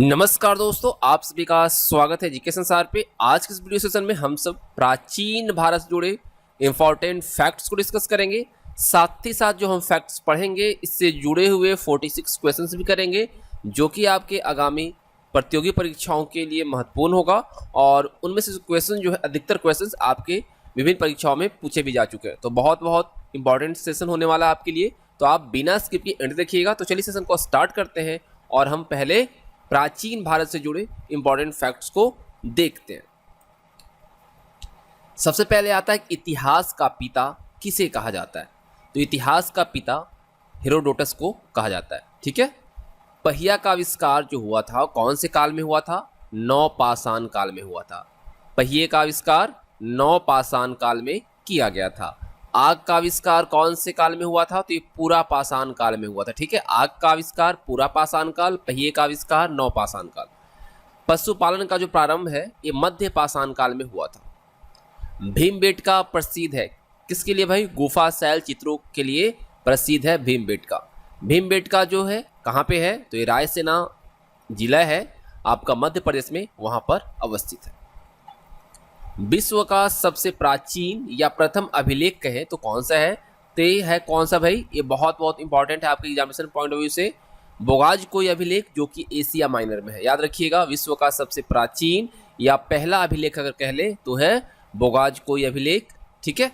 नमस्कार दोस्तों, आप सभी का स्वागत है जीके संसार पे। आज के इस वीडियो सेशन में हम सब प्राचीन भारत से जुड़े इंपॉर्टेंट फैक्ट्स को डिस्कस करेंगे। साथ ही साथ जो हम फैक्ट्स पढ़ेंगे इससे जुड़े हुए 46 क्वेश्चंस भी करेंगे, जो कि आपके आगामी प्रतियोगी परीक्षाओं के लिए महत्वपूर्ण होगा। और उनमें से क्वेश्चन जो है, अधिकतर क्वेश्चन आपके विभिन्न परीक्षाओं में पूछे भी जा चुके हैं। तो बहुत बहुत इंपॉर्टेंट सेशन होने वाला है आपके लिए, तो आप बिना स्किप के एंड देखिएगा। तो चलिए सेशन को स्टार्ट करते हैं और हम पहले प्राचीन भारत से जुड़े इंपॉर्टेंट फैक्ट्स को देखते हैं। सबसे पहले आता है कि इतिहास का पिता किसे कहा जाता है। तो इतिहास का पिता हेरोडोटस को कहा जाता है। ठीक है। पहिया का आविष्कार जो हुआ था कौन से काल में हुआ था? नवपाषाण काल में हुआ था। पहिए का आविष्कार नवपाषाण काल में किया गया था। आग का आविष्कार कौन से काल में हुआ था? तो ये पूरा पाषाण काल में हुआ था। ठीक है। आग का आविष्कार पूरा पाषाण काल, पहिए का आविष्कार नवपाषाण काल। पशुपालन का जो प्रारंभ है ये मध्य पाषाण काल में हुआ था। भीमबेटका प्रसिद्ध है किसके लिए भाई? गुफा शैल चित्रों के लिए प्रसिद्ध है भीमबेटका। भीमबेटका जो है कहाँ पे है? तो ये रायसेना जिला है आपका मध्य प्रदेश में, वहां पर अवस्थित है। विश्व का सबसे प्राचीन या प्रथम अभिलेख कहें तो कौन सा है? तो ये है कौन सा भाई? ये बहुत बहुत इंपॉर्टेंट है आपके एग्जामिनेशन पॉइंट ऑफ व्यू से। बोगाजकोई अभिलेख, जो कि एशिया माइनर में है। याद रखिएगा, विश्व का सबसे प्राचीन या पहला अभिलेख अगर कह ले तो है बोगाजकोई अभिलेख। ठीक है।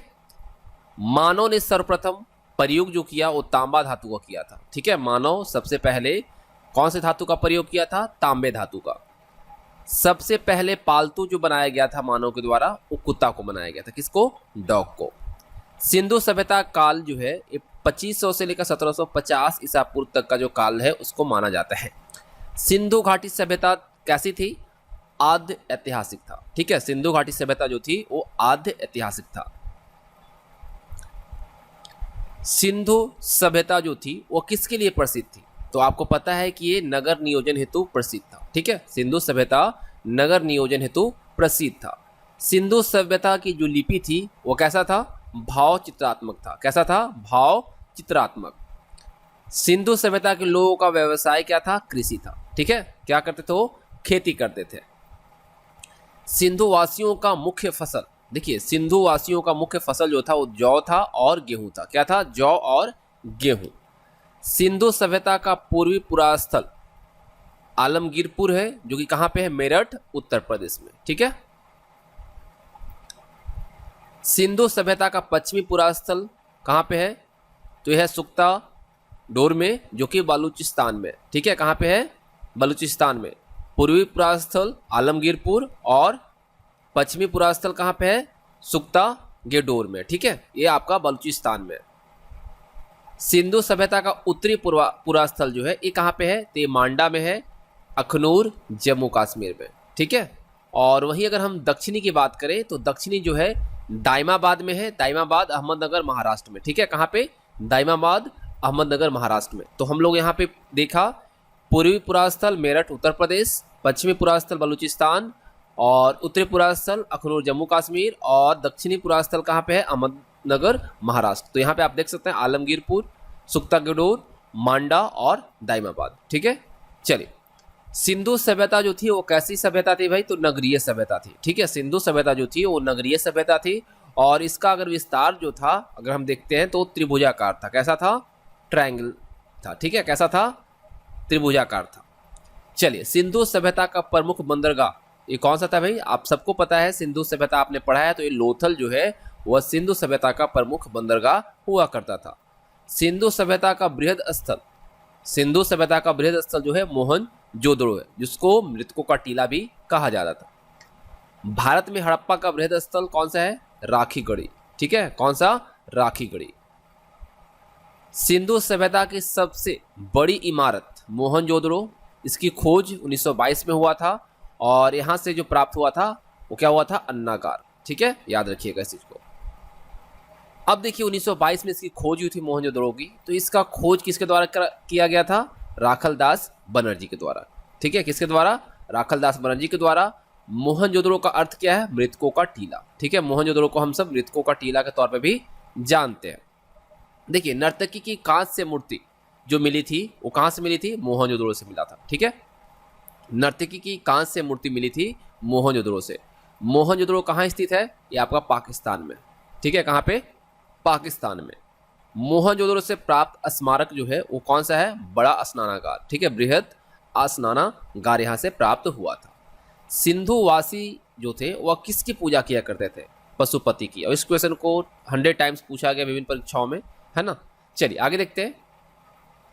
मानव ने सर्वप्रथम प्रयोग जो किया वो तांबा धातु का किया था। ठीक है। मानव सबसे पहले कौन से धातु का प्रयोग किया था? तांबे धातु का। सबसे पहले पालतू जो बनाया गया था मानव के द्वारा वो कुत्ता को बनाया गया था। किसको? डॉग को। सिंधु सभ्यता काल जो है ये 2500 से लेकर 1750 ईसा पूर्व तक का जो काल है उसको माना जाता है। सिंधु घाटी सभ्यता कैसी थी? आद्य ऐतिहासिक था। ठीक है। सिंधु घाटी सभ्यता जो थी वो आद्य ऐतिहासिक था। सिंधु सभ्यता जो थी वो किसके लिए प्रसिद्ध थी? तो आपको पता है कि ये नगर नियोजन हेतु प्रसिद्ध था। ठीक है। सिंधु सभ्यता नगर नियोजन हेतु प्रसिद्ध था। सिंधु सभ्यता की जो लिपि थी वो कैसा था? भाव चित्रात्मक था। कैसा था? भाव चित्रात्मक। सिंधु सभ्यता के लोगों का व्यवसाय क्या था? कृषि था। ठीक है। क्या करते थे वो? खेती करते थे। सिंधु वासियों का मुख्य फसल, देखिए सिंधु वासियों का मुख्य फसल जो था वो जौ था और गेहूं था। क्या था? जौ और गेहूं। सिंधु सभ्यता का पूर्वी पुरास्थल आलमगीरपुर है, जो कि कहां पे है? मेरठ उत्तर प्रदेश में। ठीक है। सिंधु सभ्यता का पश्चिमी पुरास्थल कहां पे है? तो यह है सुख्ता डोर में, जो कि बलूचिस्तान में। ठीक है। कहां पे है? बलूचिस्तान में। पूर्वी पुरास्थल आलमगीरपुर और पश्चिमी पुरास्थल कहां पे है? सुख्ता गेडोर में। ठीक है। ये आपका बलूचिस्तान में। सिंधु सभ्यता का उत्तरी पुरास्थल जो है ये कहाँ पे है? तो ये मांडा में है, अखनूर जम्मू कश्मीर में। ठीक है। और वहीं अगर हम दक्षिणी की बात करें तो दक्षिणी जो है दाइमाबाद में है। दाइमाबाद अहमदनगर महाराष्ट्र में। ठीक है। कहाँ पे? दाइमाबाद अहमदनगर महाराष्ट्र में। तो हम लोग यहाँ पे देखा पूर्वी पुरास्थल मेरठ उत्तर प्रदेश, पश्चिमी पुरास्थल बलूचिस्तान और उत्तरी पुरास्थल अखनूर जम्मू कश्मीर और दक्षिणी पुरास्थल कहाँ पे है? अहमदनगर महाराष्ट्र। तो यहाँ पे आप देख सकते हैं आलमगीरपुर, सुख्ता गेडोर, मांडा और दाइमाबाद। ठीक है। चलिए, सिंधु सभ्यता जो थी वो कैसी सभ्यता थी भाई? तो नगरीय सभ्यता थी। ठीक है। सिंधु सभ्यता जो थी वो नगरीय सभ्यता थी और इसका अगर विस्तार जो था अगर हम देखते हैं तो त्रिभुजाकार था। कैसा था? ट्रायंगल था। ठीक है। कैसा था? त्रिभुजाकार था। चलिए, सिंधु सभ्यता का प्रमुख बंदरगाह ये कौन सा था भाई? आप सबको पता है, सिंधु सभ्यता आपने पढ़ा है, तो ये लोथल जो है वह सिंधु सभ्यता का प्रमुख बंदरगाह हुआ करता था। सिंधु सभ्यता का बृहद स्थल, सिंधु सभ्यता का बृहद स्थल जो है मोहनजोदड़ो है, जिसको मृतकों का टीला भी कहा जाता था। भारत में हड़प्पा का बृहद स्थल कौन सा है? राखीगढ़ी। ठीक है। कौन सा? राखीगढ़ी। सिंधु सभ्यता की सबसे बड़ी इमारत मोहनजोदड़ो, इसकी खोज 1922 में हुआ था और यहां से जो प्राप्त हुआ था वो क्या हुआ था? अन्नागार। ठीक है। याद रखिएगा इस चीज को। अब देखिए 1922 में इसकी खोज हुई थी मोहनजोदड़ो की, तो इसका खोज किसके द्वारा किया गया था? राखलदास बनर्जी के द्वारा। ठीक है। किसके द्वारा? राखलदास बनर्जी के द्वारा। मोहनजोदड़ो का अर्थ क्या है? मृतकों का टीला। ठीक है। मोहनजोदड़ो को हम सब मृतकों का टीला के तौर पर भी जानते हैं। देखिए, नर्तकी की कांच से मूर्ति जो मिली थी वो कहां से मिली थी? मोहनजोदड़ो से मिला था। ठीक है। नर्तकी की कांस्य से मूर्ति मिली थी मोहनजोदड़ो से। मोहनजोदड़ो कहाँ स्थित है? ये आपका पाकिस्तान में, ठीक है, कहाँ पे? पाकिस्तान में। मोहनजोदड़ो से प्राप्त स्मारक जो है वो कौन सा है? बड़ा स्नानागार, ठीक है, बृहद स्नानागार यहाँ से प्राप्त हुआ था। सिंधुवासी जो थे वह किसकी पूजा किया करते थे? पशुपति की। और इस क्वेश्चन को 100 टाइम्स पूछा गया विभिन्न परीक्षाओं में, है ना। चलिए आगे देखते हैं।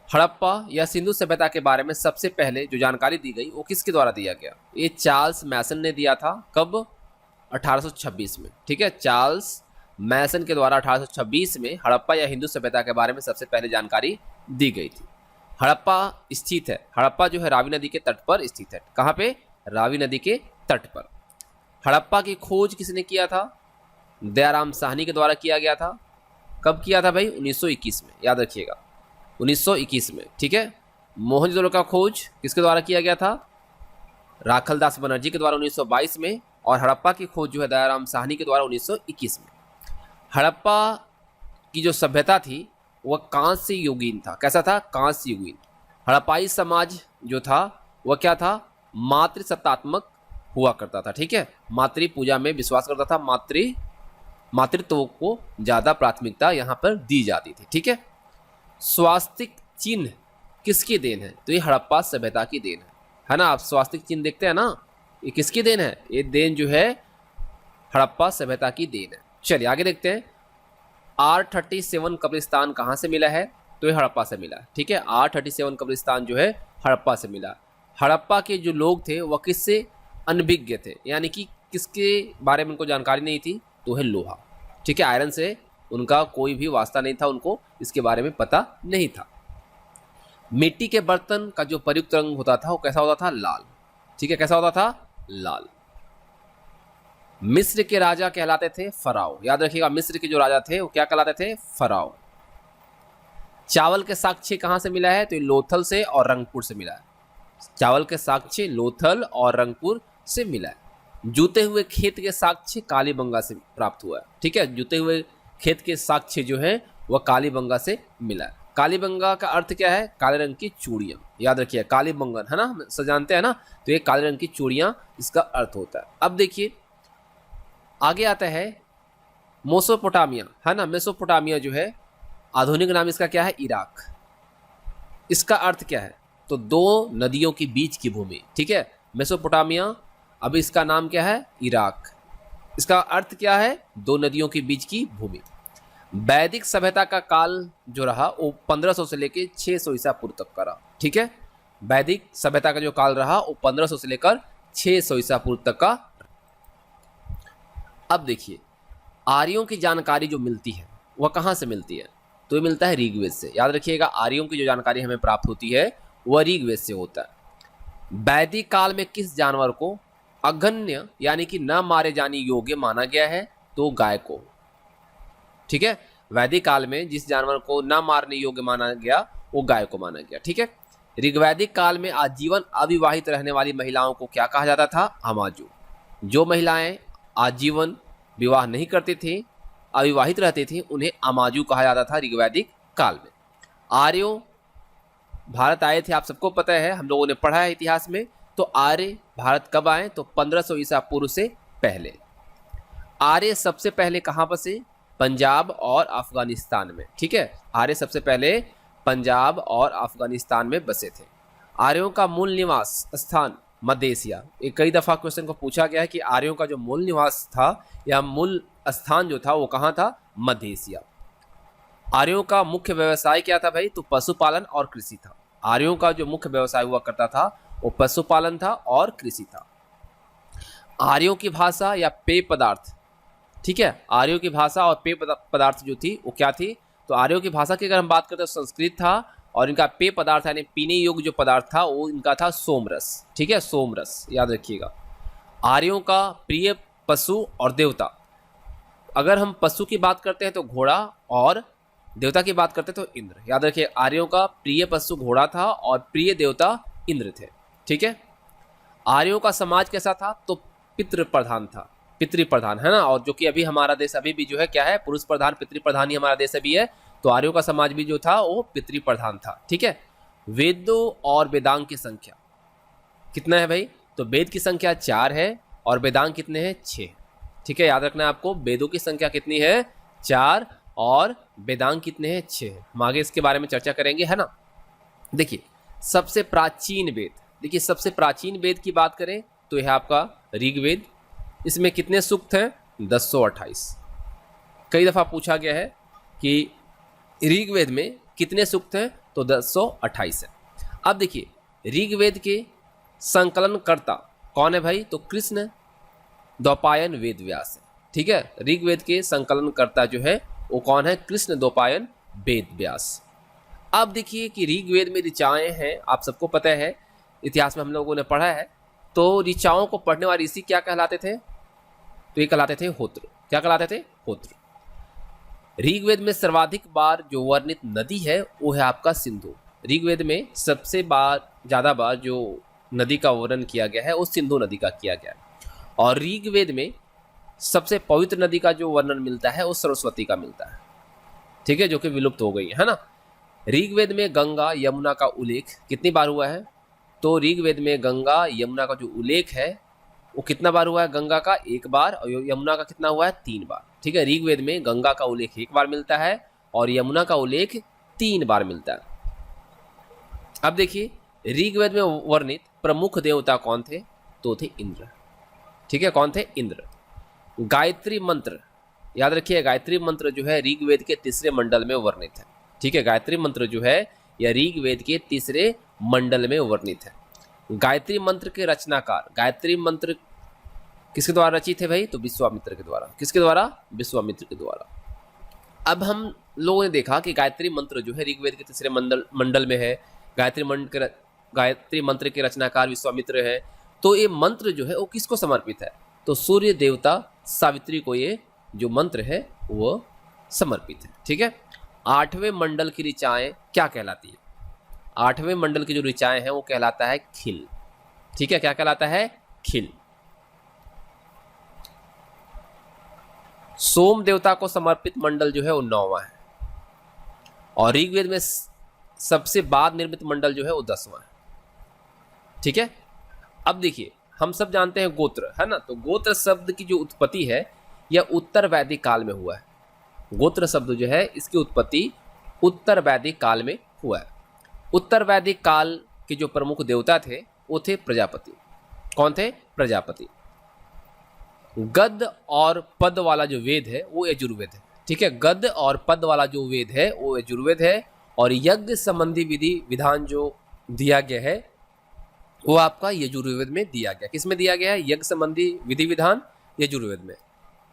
हड़प्पा या सिंधु सभ्यता के बारे में सबसे पहले जो जानकारी दी गई वो किसके द्वारा दिया गया? ये चार्ल्स मैसन ने दिया था। कब? 1826 में, ठीक है। चार्ल्स मैसन के द्वारा 1826 में हड़प्पा या हिंदू सभ्यता के बारे में सबसे पहले जानकारी दी गई थी। हड़प्पा स्थित है, हड़प्पा जो है रावी नदी के तट पर स्थित है। कहाँ पे? रावी नदी के तट पर। हड़प्पा की खोज किसने किया था? दयाराम साहनी के द्वारा किया गया था। कब किया था भाई? 1921 में, याद रखिएगा, 1921 में, ठीक है। मोहनजोदड़ो का खोज किसके द्वारा किया गया था? राखलदास बनर्जी के द्वारा 1922 में। और हड़प्पा की खोज जो है दयाराम साहनी के द्वारा 1921 में। हड़प्पा की जो सभ्यता थी वह कांस्य युगीन था। कैसा था? कांस्य युगीन। हड़प्पाई समाज जो था वह क्या था? मातृसत्तात्मक हुआ करता था, ठीक है। मातृ पूजा में विश्वास करता था, मातृत्व को ज्यादा प्राथमिकता यहाँ पर दी जाती थी, ठीक है। स्वास्तिक चिन्ह किसकी देन है? तो ये हड़प्पा सभ्यता की देन है ना। आप स्वास्तिक चिन्ह देखते हैं ना, ये किसकी देन है? ये देन जो है हड़प्पा सभ्यता की देन है। चलिए आगे देखते हैं। R37 कब्रिस्तान कहाँ से मिला है? तो ये हड़प्पा से मिला है, ठीक है। R37 कब्रिस्तान जो है हड़प्पा से मिला। हड़प्पा के जो लोग थे वह किससे अनभिज्ञ थे, यानी कि किसके बारे में उनको जानकारी नहीं थी? तो है लोहा, ठीक है। आयरन से उनका कोई भी वास्ता नहीं था, उनको इसके बारे में पता नहीं था। मिट्टी के बर्तन का जो प्रयुक्त रंग होता था वो कैसा होता था? लाल, ठीक है। कैसा होता था? लाल। मिस्र के राजा कहलाते थे फराओ, याद रखिएगा, मिस्र के जो राजा थे वो क्या कहलाते थे? फराओ। चावल के साक्ष्य कहाँ से मिला है? तो लोथल से और रंगपुर से मिला है। चावल के साक्ष्य लोथल और रंगपुर से मिला है। जूते हुए खेत के साक्ष्य कालीबंगा से प्राप्त हुआ है, ठीक है। जूते हुए खेत के साक्ष्य जो है वह कालीबंगा से मिला है। कालीबंगा का अर्थ क्या है? काले रंग की चूड़ियां, याद रखिए, कालीबंगन, है ना, हम सब जानते हैं ना। तो ये काले रंग की चूड़ियां इसका अर्थ होता है। अब देखिए आगे आता है मेसोपोटामिया, है ना। मेसोपोटामिया जो है आधुनिक नाम इसका क्या है? इराक। इसका अर्थ क्या है? तो दो नदियों के बीच की भूमि, ठीक है, मेसोपोटामिया। अब इसका नाम क्या है? इराक। इसका अर्थ क्या है? दो नदियों के बीच की भूमि। वैदिक सभ्यता का काल जो रहा वो 1500 से लेकर 600 ईसा पूर्व तक का रहा, ठीक है। वैदिक सभ्यता का जो काल रहा वो 1500 से लेकर 600 ईसा पूर्व तक का। अब देखिए आर्यों की जानकारी जो मिलती है वह कहाँ से मिलती है? तो ये मिलता है ऋग्वेद से। याद रखिएगा, आर्यों की जो जानकारी हमें प्राप्त होती है वह ऋग्वेद से होता है। वैदिक काल में किस जानवर को अगण्य यानी कि न मारे जाने योग्य माना गया है? तो गाय को, ठीक है। वैदिक काल में जिस जानवर को न मारने योग्य माना गया वो गाय को माना गया, ठीक है। ऋग्वैदिक काल में आजीवन अविवाहित रहने वाली महिलाओं को क्या कहा जाता था? अमाजू। जो महिलाएं आजीवन विवाह नहीं करते थे, अविवाहित रहते थे, उन्हें अमाजू कहा जाता था ऋग्वैदिक काल में। आर्यों भारत आए थे, आप सबको पता है, हम लोगों ने पढ़ा है इतिहास में। तो आर्य भारत कब आए? तो 1500 ईसा पूर्व से पहले। आर्य सबसे पहले कहाँ बसे? पंजाब और अफगानिस्तान में, ठीक है। आर्य सबसे पहले पंजाब और अफगानिस्तान में बसे थे। आर्यों का मूल निवास स्थान मध्य एशिया। एक कई दफा क्वेश्चन को पूछा गया है कि आर्यों का जो मूल निवास था या मूल स्थान जो था वो कहाँ था? मध्य एशिया। आर्यों का मुख्य व्यवसाय क्या था भाई? तो पशुपालन और कृषि था। आर्यों का जो मुख्य व्यवसाय हुआ करता था वो पशुपालन था और कृषि था। आर्यों की भाषा या पेय पदार्थ, ठीक है, आर्यों की भाषा और पेय पदार्थ जो थी वो क्या थी? तो आर्यों की भाषा की अगर हम बात करते हैं संस्कृत था, और इनका पेय पदार्थ यानी पीने योग्य जो पदार्थ था वो इनका था सोमरस, ठीक है, सोमरस, याद रखिएगा। आर्यों का प्रिय पशु और देवता, अगर हम पशु की बात करते हैं तो घोड़ा, और देवता की बात करते हैं तो इंद्र। याद रखिए, आर्यों का प्रिय पशु घोड़ा था और प्रिय देवता इंद्र थे, ठीक है। आर्यों का समाज कैसा था? तो पितृ प्रधान था, पितृ प्रधान, है ना। और जो कि अभी हमारा देश अभी भी जो है क्या है? पुरुष प्रधान, पितृ प्रधान ही हमारा देश अभी है। तो आर्यों का समाज भी जो था वो पितृ प्रधान था, ठीक है। वेदों और वेदांग की संख्या, कितना है भाई? तो वेद की संख्या 4 है और वेदांग कितने हैं? 6। ठीक है, याद रखना है आपको, वेदों की संख्या कितनी है? 4 और वेदांग कितने हैं? 6 है। हम आगे इसके बारे में चर्चा करेंगे, है ना। देखिए सबसे प्राचीन वेद, देखिए सबसे प्राचीन वेद की बात करें तो यह आपका ऋग्वेद। इसमें कितने सूक्त हैं? 1028। कई दफ़ा पूछा गया है कि ऋग्वेद में कितने सूक्त हैं, तो 1028 है। अब देखिए ऋग्वेद के संकलनकर्ता कौन है भाई? तो कृष्ण द्वैपायन वेद व्यास है। ठीक है, ऋग्वेद के संकलनकर्ता जो है वो कौन है? कृष्ण द्वैपायन वेद व्यास। अब देखिए कि ऋग्वेद में ऋचाएँ हैं, आप सबको पता है, इतिहास में हम लोगों ने पढ़ा है। तो ऋचाओं को पढ़ने वाले ऋषि क्या कहलाते थे? तो ये कहलाते थे होत्र। क्या कहलाते थे? होत्र। ऋग्वेद में सर्वाधिक बार जो वर्णित नदी है वो है आपका सिंधु। ऋग्वेद में सबसे ज़्यादा बार जो नदी का वर्णन किया गया है वो सिंधु नदी का किया गया है। और ऋग्वेद में सबसे पवित्र नदी का जो वर्णन मिलता है वो सरस्वती का मिलता है। ठीक है, जो कि विलुप्त हो गई है ना। ऋग्वेद में गंगा यमुना का उल्लेख कितनी बार हुआ है? तो ऋग्वेद में गंगा यमुना का जो उल्लेख है वो कितना बार हुआ है? गंगा का 1 बार और यमुना का कितना हुआ है? 3 बार। ठीक है, ऋग्वेद में गंगा का उल्लेख 1 बार मिलता है और यमुना का उल्लेख 3 बार मिलता है। अब देखिए ऋग्वेद में वर्णित प्रमुख देवता कौन थे? तो थे इंद्र। ठीक है, कौन थे? इंद्र। गायत्री मंत्र, याद रखिए गायत्री मंत्र जो है ऋग्वेद के 3रे मंडल में वर्णित है। ठीक है, गायत्री मंत्र जो है यह ऋग्वेद के 3रे मंडल में वर्णित है। गायत्री मंत्र के रचनाकार, गायत्री मंत्र किसके द्वारा रचित है भाई? तो विश्वामित्र के द्वारा। किसके द्वारा? विश्वामित्र के द्वारा। अब हम लोगों ने देखा कि गायत्री मंत्र जो है ऋग्वेद के 3रे मंडल में है। गायत्री मंत्र के रचनाकार विश्वामित्र है। तो ये मंत्र जो है वो किसको समर्पित है? तो सूर्य देवता सावित्री को ये जो मंत्र है वो समर्पित है। ठीक है, 8वें मंडल की ऋचाएँ क्या कहलाती है? 8वें मंडल की जो ऋचाएँ हैं वो कहलाता है खिल। ठीक है, क्या कहलाता है? खिल। सोम देवता को समर्पित मंडल जो है वो 9वां है और ऋग्वेद में सबसे बाद निर्मित मंडल जो है वो 10वां है। ठीक है, अब देखिए हम सब जानते हैं गोत्र, है ना। तो गोत्र शब्द की जो उत्पत्ति है यह उत्तर वैदिक काल में हुआ है। गोत्र शब्द जो है इसकी उत्पत्ति उत्तर वैदिक काल में हुआ है। उत्तर वैदिक काल के जो प्रमुख देवता थे वो थे प्रजापति। कौन थे? प्रजापति। गद और पद वाला जो वेद है वो यजुर्वेद है। ठीक है, गद और पद वाला जो वेद है वो यजुर्वेद है और यज्ञ संबंधी विधि विधान जो दिया गया है वो आपका यजुर्वेद में दिया गया। किस में दिया गया है? यज्ञ संबंधी विधि विधान यजुर्वेद में।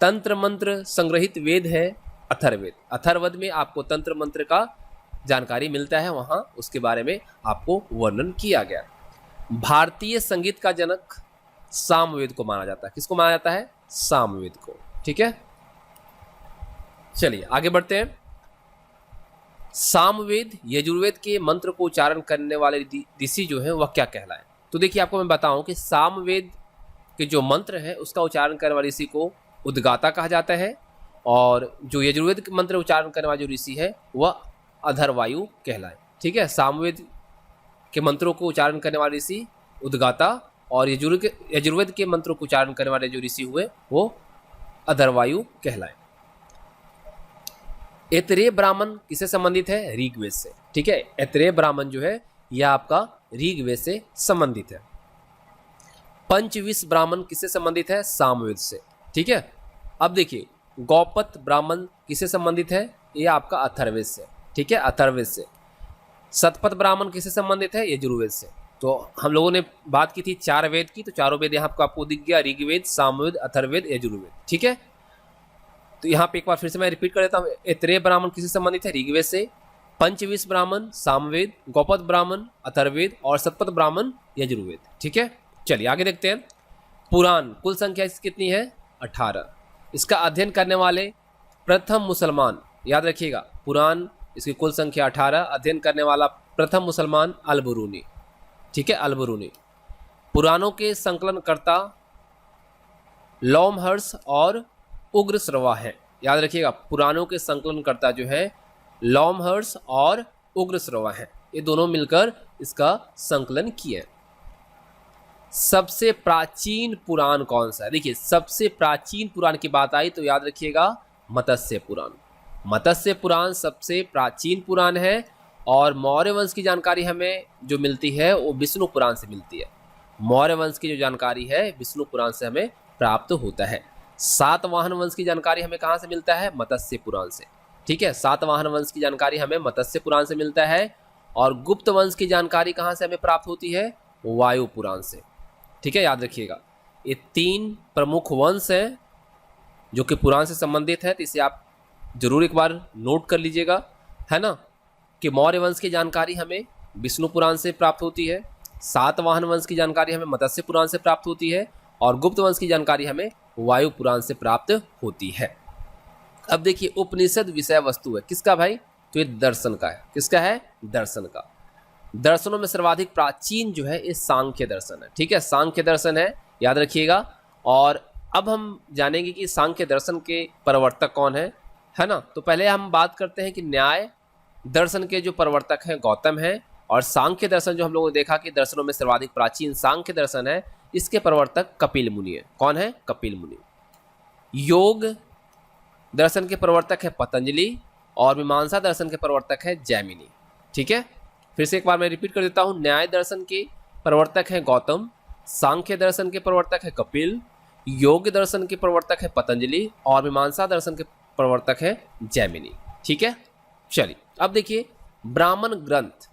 तंत्र मंत्र संग्रहित वेद है अथर्ववेद। अथर्ववेद में आपको तंत्र मंत्र का जानकारी मिलता है, वहाँ उसके बारे में आपको वर्णन किया गया। भारतीय संगीत का जनक सामवेद को माना जाता है। किसको माना जाता है? सामवेद को। ठीक है, चलिए आगे बढ़ते हैं। सामवेद यजुर्वेद के मंत्र को उच्चारण करने वाले ऋषि जो है वह क्या कहलाए? तो देखिए आपको मैं बताऊं कि सामवेद के जो मंत्र है उसका उच्चारण करने वाले ऋषि को उद्गाता कहा जाता है और जो यजुर्वेद के मंत्र उच्चारण करने वाला जो ऋषि है वह अधरवायु कहलाए। ठीक है, सामवेद के मंत्रों को उच्चारण करने वाले ऋषि उद्गाता और यजुर्वेद के मंत्रों को उच्चारण करने वाले जो ऋषि हुए वो अधरवायु कहलाए। ऐतरेय ब्राह्मण किससे संबंधित है? ऋग्वेद से। ठीक है, ऐतरेय ब्राह्मण जो है यह आपका ऋग्वेद से संबंधित है। पंचविश ब्राह्मण किससे संबंधित है? सामवेद से। ठीक है, अब देखिए गौपत ब्राह्मण किससे संबंधित है? ये आपका अथर्ववेद से। ठीक है, अथर्ववेद से। शतपथ ब्राह्मण किससे संबंधित है? यजुर्वेद से। तो हम लोगों ने बात की थी 4 वेद की, तो चारों वेद यहाँ आपको दिख गया, ऋग्वेद, सामवेद, अथर्ववेद, यजुर्वेद। ठीक है, तो यहाँ पे एक बार फिर से मैं रिपीट कर देता हूँ। ऐतरेय ब्राह्मण किससे संबंधित है? ऋग्वेद से। पंचविश ब्राह्मण सामवेद, गौपत ब्राह्मण अथर्ववेद और शतपथ ब्राह्मण यजुर्वेद। ठीक है, चलिए आगे देखते हैं। पुराण कुल संख्या इसकी कितनी है? 18। इसका अध्ययन करने वाले प्रथम मुसलमान, याद रखिएगा, पुराण इसकी कुल संख्या 18, अध्ययन करने वाला प्रथम मुसलमान अल-बरूनी। ठीक है, अल-बरूनी। पुराणों के संकलनकर्ता लोमहर्ष और उग्रश्रवा है। याद रखिएगा, पुराणों के संकलनकर्ता जो है लोमहर्ष और उग्रश्रवा है। ये दोनों मिलकर इसका संकलन किए। सबसे प्राचीन पुराण कौन सा है? देखिए, सबसे प्राचीन पुराण की बात आई तो याद रखिएगा मत्स्य पुराण। मत्स्य पुराण सबसे प्राचीन पुराण है और मौर्य वंश की जानकारी हमें जो मिलती है वो विष्णु पुराण से मिलती है। मौर्य वंश की जो जानकारी है विष्णु पुराण से हमें प्राप्त होता है। सातवाहन वंश की जानकारी हमें कहाँ से मिलता है? मत्स्य पुराण से। ठीक है, सातवाहन वंश की जानकारी हमें मत्स्य पुराण से मिलता है। और गुप्त वंश की जानकारी कहाँ से हमें प्राप्त होती है? वायु पुराण से। ठीक है, याद रखिएगा ये 3 प्रमुख वंश हैं जो कि पुराण से संबंधित है, तो इसे आप जरूर एक बार नोट कर लीजिएगा, है ना, कि मौर्य वंश की जानकारी हमें विष्णु पुराण से प्राप्त होती है, सातवाहन वंश की जानकारी हमें मत्स्य पुराण से प्राप्त होती है और गुप्त वंश की जानकारी हमें वायु पुराण से प्राप्त होती है। अब देखिए, उपनिषद विषय वस्तु है किसका भाई? तो ये दर्शन का है। किसका है? दर्शन का। दर्शनों में सर्वाधिक प्राचीन जो है ये सांख्य दर्शन है। ठीक है, सांख्य दर्शन है, याद रखिएगा। और अब हम जानेंगे कि सांख्य दर्शन के प्रवर्तक कौन है ना। तो पहले हम बात करते हैं कि न्याय दर्शन के जो प्रवर्तक हैं गौतम हैं, और सांख्य दर्शन जो हम लोगों ने देखा कि दर्शनों में सर्वाधिक प्राचीन सांख्य दर्शन है, इसके प्रवर्तक कपिल मुनि है। कौन है? कपिल मुनि। योग दर्शन के प्रवर्तक है पतंजलि और मीमांसा दर्शन के प्रवर्तक है जैमिनी। ठीक है, फिर से एक बार मैं रिपीट कर देता हूं। न्याय दर्शन के प्रवर्तक है गौतम, सांख्य दर्शन के प्रवर्तक है कपिल, योग दर्शन के प्रवर्तक है पतंजलि और मीमांसा दर्शन के प्रवर्तक है जैमिनी। ठीक है, चलिए अब देखिए, ब्राह्मण ग्रंथ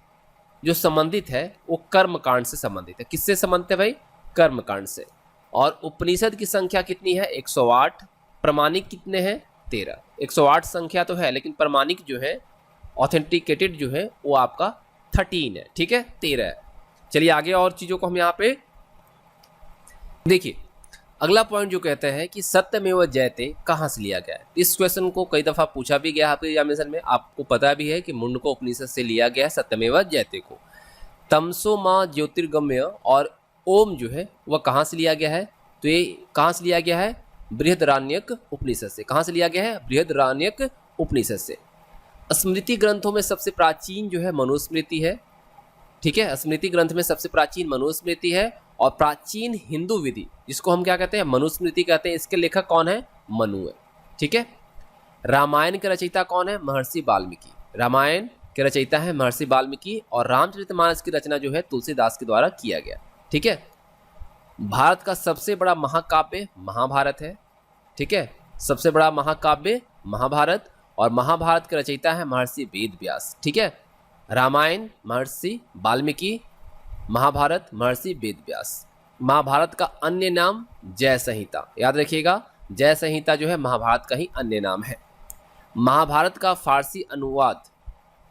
जो संबंधित है वो कर्मकांड से संबंधित है। किससे संबंधित है भाई? कर्मकांड से। और उपनिषद की संख्या कितनी है? 108। प्रमाणिक कितने हैं? 13। 108 संख्या तो है, लेकिन प्रमाणिक जो है ऑथेंटिकेटेड जो है वो आपका 13 है। ठीक है, 13 है। चलिए आगे और चीजों को हम यहाँ पे देखिए। अगला पॉइंट जो कहते हैं कि सत्यमेव जयते कहाँ से लिया गया है। इस क्वेश्चन को कई दफा पूछा भी गया आपके एग्जामिनेशन में। आपको पता भी है कि मुंडको उपनिषद से लिया गया है सत्यमेव जयते को। तमसो माँ ज्योतिर्गम्य और ओम जो है वह कहाँ से लिया गया है? तो ये कहाँ से लिया गया है? बृहदारण्यक उपनिषद से। कहाँ से लिया गया है? बृहदारण्यक उपनिषद से। स्मृति ग्रंथों में सबसे प्राचीन जो है मनुस्मृति है। ठीक है, स्मृति ग्रंथ में सबसे प्राचीन मनुस्मृति है। और प्राचीन हिंदू विधि जिसको हम क्या कहते हैं? मनुस्मृति कहते हैं। इसके लेखक कौन है? मनु है। ठीक है, रामायण के रचयिता कौन है? महर्षि वाल्मीकि। रामायण के रचयिता है महर्षि वाल्मीकि और रामचरितमानस की रचना जो है तुलसीदास के द्वारा किया गया। ठीक है, भारत का सबसे बड़ा महाकाव्य महाभारत है। ठीक है, सबसे बड़ा महाकाव्य महाभारत और महाभारत के रचयिता है महर्षि वेद व्यास। ठीक है, रामायण महर्षि वाल्मीकि, महाभारत महर्षि वेद व्यास। महाभारत का अन्य नाम जय संहिता। याद रखिएगा, जय संहिता जो है महाभारत का ही अन्य नाम है। महाभारत का फारसी अनुवाद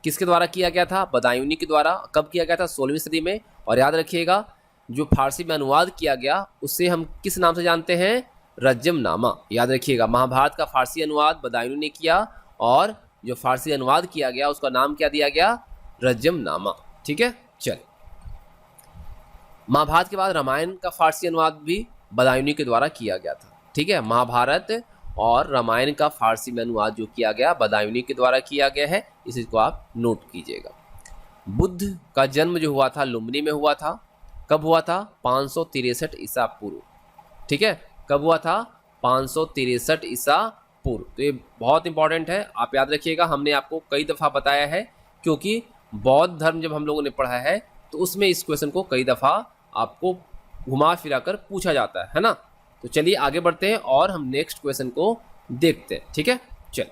किसके द्वारा किया गया था? बदायूनी के द्वारा। कब किया गया था? 16वीं सदी में। और याद रखिएगा, जो फारसी में अनुवाद किया गया उसे हम किस नाम से जानते हैं? रज्जमनामा। याद रखिएगा, महाभारत का फारसी अनुवाद बदायूनी ने किया और जो फारसी अनुवाद किया गया उसका नाम क्या दिया गया? रज्जमनामा। ठीक है, चल। महाभारत के बाद रामायण का फारसी अनुवाद भी बदायूनी के द्वारा किया गया था। ठीक है, महाभारत और रामायण का फारसी में अनुवाद जो किया गया बदायूनी के द्वारा किया गया है, इसको आप नोट कीजिएगा। बुद्ध का जन्म जो हुआ था लुम्बिनी में हुआ था। कब हुआ था? 563 ईसा पूर्व। ठीक है, कब हुआ था? 563 ईसा पूर्व। तो ये बहुत इंपॉर्टेंट है, आप याद रखिएगा। हमने आपको कई दफ़ा बताया है, क्योंकि बौद्ध धर्म जब हम लोगों ने पढ़ा है तो उसमें इस क्वेश्चन को कई दफ़ा आपको घुमा फिरा कर पूछा जाता है ना। तो चलिए आगे बढ़ते हैं और हम नेक्स्ट क्वेश्चन को देखते हैं। ठीक है, चल।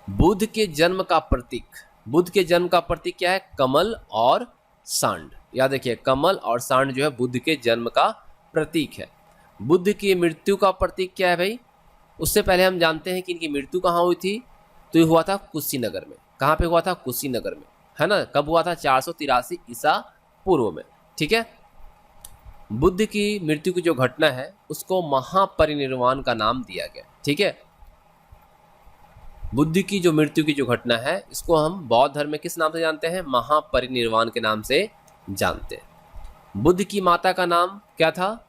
बुद्ध के जन्म का प्रतीक, बुद्ध के जन्म का प्रतीक क्या है? कमल और सांड। याद रखिए, कमल और सांड जो है बुद्ध के जन्म का प्रतीक है। बुद्ध की मृत्यु का प्रतीक क्या है भाई? उससे पहले हम जानते हैं कि इनकी मृत्यु कहाँ हुई थी। तो ये हुआ था कुशीनगर में। कहाँ पे हुआ था? कुशीनगर में, है ना। कब हुआ था? 483 ईसा पूर्व में। ठीक है, बुद्ध की मृत्यु की जो घटना है उसको महापरिनिर्वाण का नाम दिया गया। ठीक है, बुद्ध की जो मृत्यु की जो घटना है इसको हम बौद्ध धर्म में किस नाम से जानते हैं? महापरिनिर्वाण के नाम से जानते हैं। बुद्ध की माता का नाम क्या था?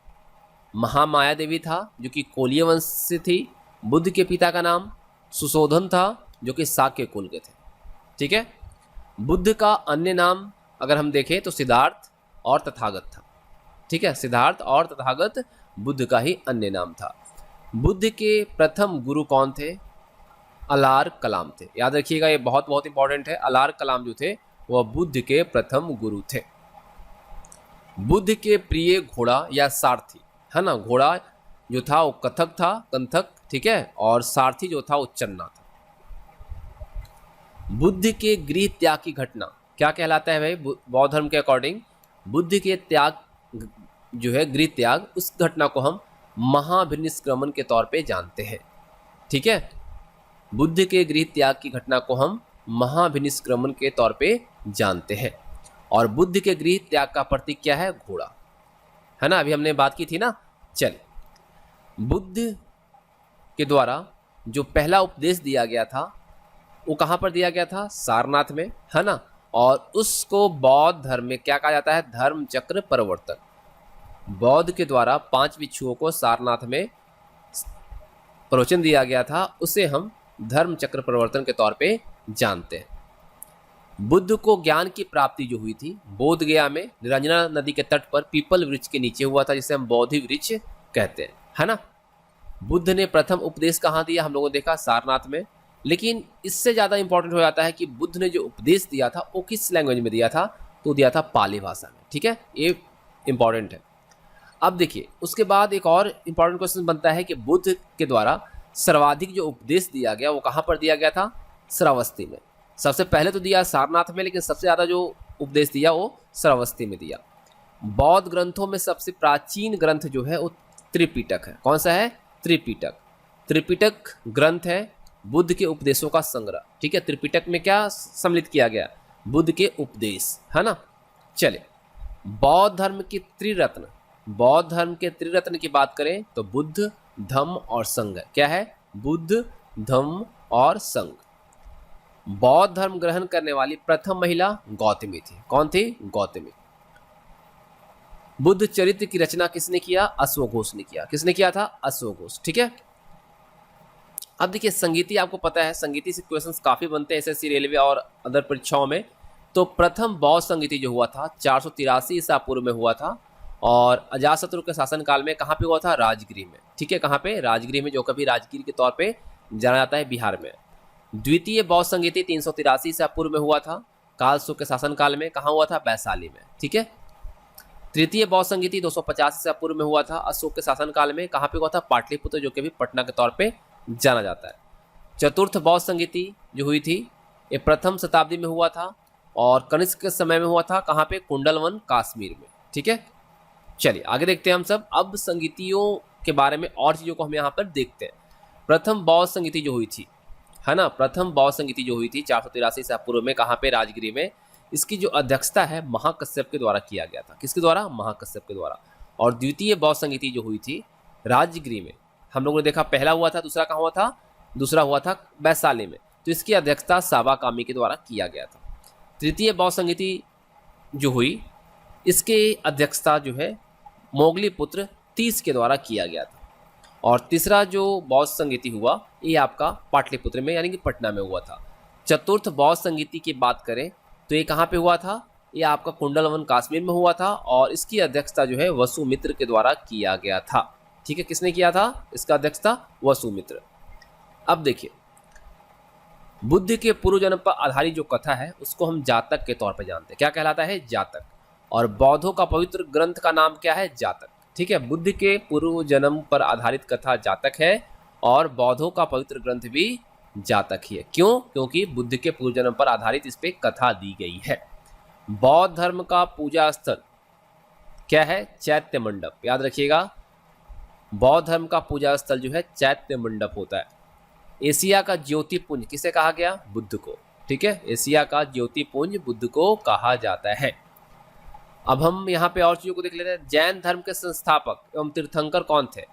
महामाया देवी था, जो कि कोलीय वंश से थी। बुद्ध के पिता का नाम सुशोधन था, जो कि शाक्य कुल के थे। ठीक है, बुद्ध का अन्य नाम अगर हम देखें तो सिद्धार्थ और तथागत था। ठीक है, सिद्धार्थ और तथागत बुद्ध का ही अन्य नाम था। बुद्ध के प्रथम गुरु कौन थे? अलार कलाम थे। याद रखिएगा, ये बहुत बहुत इंपॉर्टेंट है। अलार कलाम जो थे वह बुद्ध के प्रथम गुरु थे। बुद्ध के प्रिय घोड़ा या सारथी, है ना, घोड़ा जो था वो कथक था, कंथक, ठीक है, और सारथी जो था वो चन्ना था। बुद्ध के गृह त्याग की घटना क्या कहलाता है भाई? बौद्ध धर्म के अकॉर्डिंग बुद्ध के त्याग जो है, गृह त्याग, उस घटना को हम महाभिनिष्क्रमण के तौर पे जानते हैं। ठीक है, बुद्ध के गृह त्याग की घटना को हम महाभिनिष्क्रमण के तौर पे जानते हैं। और बुद्ध के गृह त्याग का प्रतीक क्या है? घोड़ा, है ना, अभी हमने बात की थी ना। चलिए, बुद्ध के द्वारा जो पहला उपदेश दिया गया था वो कहाँ पर दिया गया था? सारनाथ में, है ना। और उसको बौद्ध धर्म में क्या कहा जाता है? धर्म चक्र प्रवर्तन। बौद्ध के द्वारा 5 भिक्षुओं को सारनाथ में प्रवचन दिया गया था, उसे हम धर्म चक्र प्रवर्तन के तौर पे जानते हैं। बुद्ध को ज्ञान की प्राप्ति जो हुई थी बोध गया में निरंजना नदी के तट पर पीपल वृक्ष के नीचे हुआ था, जिसे हम बोधि वृक्ष कहते हैं, है ना। बुद्ध ने प्रथम उपदेश कहाँ दिया? हम लोगों ने देखा सारनाथ में। लेकिन इससे ज़्यादा इंपॉर्टेंट हो जाता है कि बुद्ध ने जो उपदेश दिया था वो किस लैंग्वेज में दिया था? तो दिया था पाली भाषा में। ठीक है, ये इंपॉर्टेंट है। अब देखिए, उसके बाद एक और इंपॉर्टेंट क्वेश्चन बनता है कि बुद्ध के द्वारा सर्वाधिक जो उपदेश दिया गया वो कहाँ पर दिया गया था? श्रावस्ती में। सबसे पहले तो दिया सारनाथ में, लेकिन सबसे ज़्यादा जो उपदेश दिया वो श्रावस्ती में दिया। बौद्ध ग्रंथों में सबसे प्राचीन ग्रंथ जो है वो त्रिपिटक है। कौन सा है? त्रिपिटक। त्रिपिटक ग्रंथ है बुद्ध के उपदेशों का संग्रह। ठीक है, त्रिपिटक में क्या सम्मिलित किया गया? बुद्ध के उपदेश, है ना। चले, बौद्ध धर्म के त्रिरत्न, बौद्ध धर्म के त्रिरत्न की बात करें तो बुद्ध, धम्म और संघ। क्या है? बुद्ध, धम्म और संघ। बौद्ध धर्म ग्रहण करने वाली प्रथम महिला गौतमी थी। कौन थी? गौतमी। बुद्ध चरित्र की रचना किसने किया? अश्वघोष ने किया। किसने किया था? अश्वघोष। ठीक है, अब देखिए, संगीति आपको पता है, संगीति से क्वेश्चंस काफी बनते हैं एसएससी, रेलवे और अदर परीक्षाओं में। तो प्रथम बौद्ध संगीति जो हुआ था 483 ईसा पूर्व में हुआ था, और अजातशत्रु के शासनकाल में कहाँ पे हुआ था? राजगृह में। ठीक है, कहाँ पे? राजगृह में, जो कभी राजगीर के तौर पे जाना जाता है बिहार में। द्वितीय बौद्ध संगीति 383 ईसा पूर्व में हुआ था, कालसुख के शासनकाल में। कहाँ हुआ था? वैशाली में। ठीक है, तृतीय बौद्ध संगीति 250 ईसा पूर्व में हुआ था, अशोक के शासनकाल में। कहाँ पे हुआ था? पाटलिपुत्र, जो कि अभी पटना के तौर पे जाना जाता है। चतुर्थ बौद्ध संगीति जो हुई थी ये प्रथम शताब्दी में हुआ था, और कनिष्क के समय में हुआ था। कहाँ पे? कुंडलवन, कश्मीर में। ठीक है, चलिए आगे देखते हैं हम सब। अब संगीतियों के बारे में और चीज़ों को हम यहाँ पर देखते हैं। प्रथम बौद्ध संगीति जो हुई थी, है ना, प्रथम बौद्ध संगीति जो हुई थी 483 ईसा पूर्व में, कहाँ पे? राजगीर में। इसकी जो अध्यक्षता है महाकश्यप के द्वारा किया गया था। किसके द्वारा? महाकश्यप के द्वारा। और द्वितीय बौद्ध संगीति जो हुई थी राजगीर में, हम लोगों ने देखा पहला हुआ था, दूसरा कहाँ हुआ था? दूसरा हुआ था वैशाली में। तो इसकी अध्यक्षता सावा कामी के द्वारा किया गया था। तृतीय बौद्ध संगीति जो हुई, इसके अध्यक्षता जो है मोगली पुत्र 30 के द्वारा किया गया था। और तीसरा जो बौद्ध संगीति हुआ ये आपका पाटलिपुत्र में यानी कि पटना में हुआ था। चतुर्थ बौद्ध संगीति की बात करें तो ये कहाँ पे हुआ था? ये आपका कुंडलवन, कश्मीर में हुआ था, और इसकी अध्यक्षता जो है वसुमित्र के द्वारा किया गया था। ठीक है, किसने किया था इसका अध्यक्षता? वसुमित्र। अब देखिए, बुद्ध के पूर्व जन्म पर आधारित जो कथा है उसको हम जातक के तौर पर जानते हैं। क्या कहलाता है? जातक। और बौद्धों का पवित्र ग्रंथ का नाम क्या है? जातक। ठीक है, बुद्ध के पूर्व जन्म पर आधारित कथा जातक है, और बौद्धों का पवित्र ग्रंथ भी जातक ही है। क्यों? क्योंकि बुद्ध के पूर्व जन्म पर आधारित इस पे कथा दी गई है। बौद्ध धर्म का पूजा स्थल क्या है? चैत्य मंडप। याद रखिएगा, बौद्ध धर्म का पूजा स्थल जो है चैत्य मंडप होता है। एशिया का ज्योतिपुंज किसे कहा गया? बुद्ध को। ठीक है, एशिया का ज्योतिपुंज बुद्ध को कहा जाता है। अब हम यहाँ पे और चीजों को देख लेते हैं। जैन धर्म के संस्थापक एवं तीर्थंकर कौन थे?